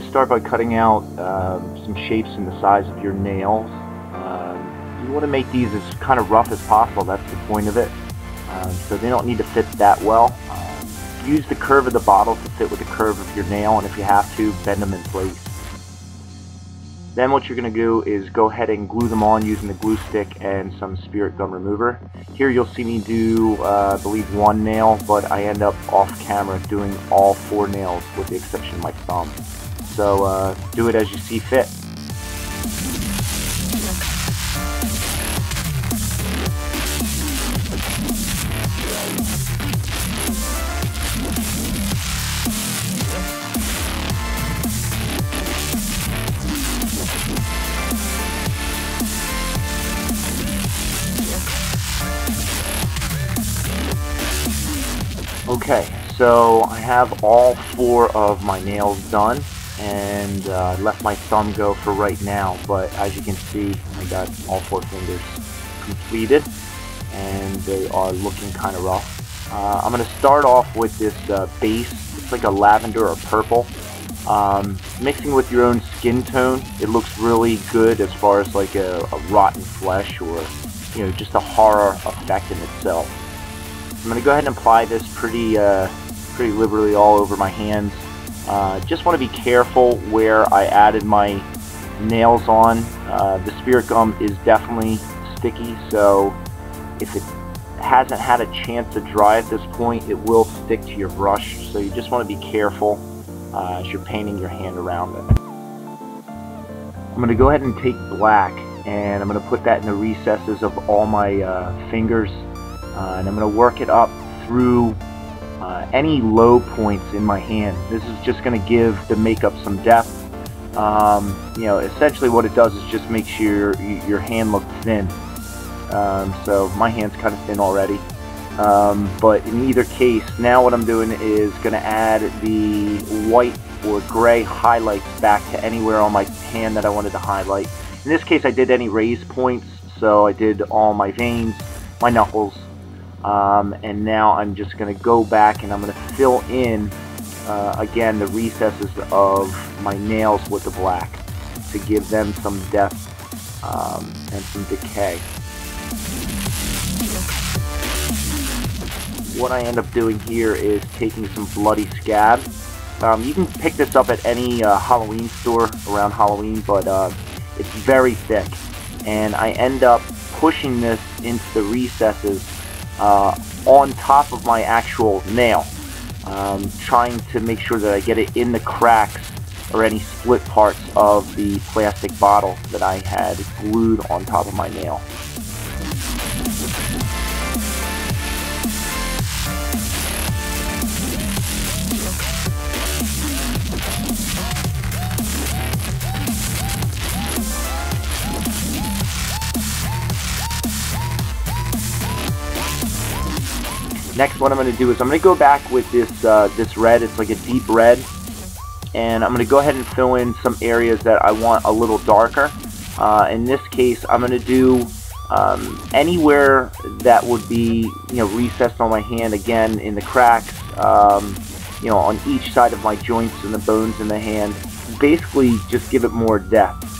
start by cutting out some shapes in the size of your nails. You want to make these as kind of rough as possible. That's the point of it. So they don't need to fit that well. Use the curve of the bottle to fit with the curve of your nail, and if you have to, bend them in place. Then what you're going to do is go ahead and glue them on using the glue stick and some spirit gum remover. Here you'll see me do, I believe, one nail, but I end up off camera doing all 4 nails with the exception of my thumb. So do it as you see fit. Okay, so I have all 4 of my nails done, and left my thumb go for right now, but as you can see, I got all 4 fingers completed, and they are looking kind of rough. I'm going to start off with this base. It's like a lavender or purple. Mixing with your own skin tone, it looks really good as far as like a rotten flesh or, you know, just a horror effect in itself. I'm going to go ahead and apply this pretty liberally all over my hands. Just want to be careful where I added my nails on. The spirit gum is definitely sticky, so if it hasn't had a chance to dry at this point, it will stick to your brush. So you just want to be careful as you're painting your hand around it. I'm going to go ahead and take black, and I'm going to put that in the recesses of all my fingers. And I'm going to work it up through any low points in my hand. This is just going to give the makeup some depth. You know, essentially what it does is just makes your hand look thin. So my hand's kind of thin already. But in either case, now what I'm doing is going to add the white or gray highlights back to anywhere on my hand that I wanted to highlight. In this case, I did any raised points, so I did all my veins, my knuckles. And now I'm just going to go back and I'm going to fill in again the recesses of my nails with the black to give them some depth and some decay. What I end up doing here is taking some bloody scab. You can pick this up at any Halloween store around Halloween, but it's very thick, and I end up pushing this into the recesses on top of my actual nail, trying to make sure that I get it in the cracks or any split parts of the plastic bottle that I had glued on top of my nail. Next, what I'm going to do is I'm going to go back with this red. It's like a deep red, and I'm going to go ahead and fill in some areas that I want a little darker. In this case, I'm going to do anywhere that would be, you know, recessed on my hand, again in the cracks, you know, on each side of my joints and the bones in the hand. Basically, just give it more depth.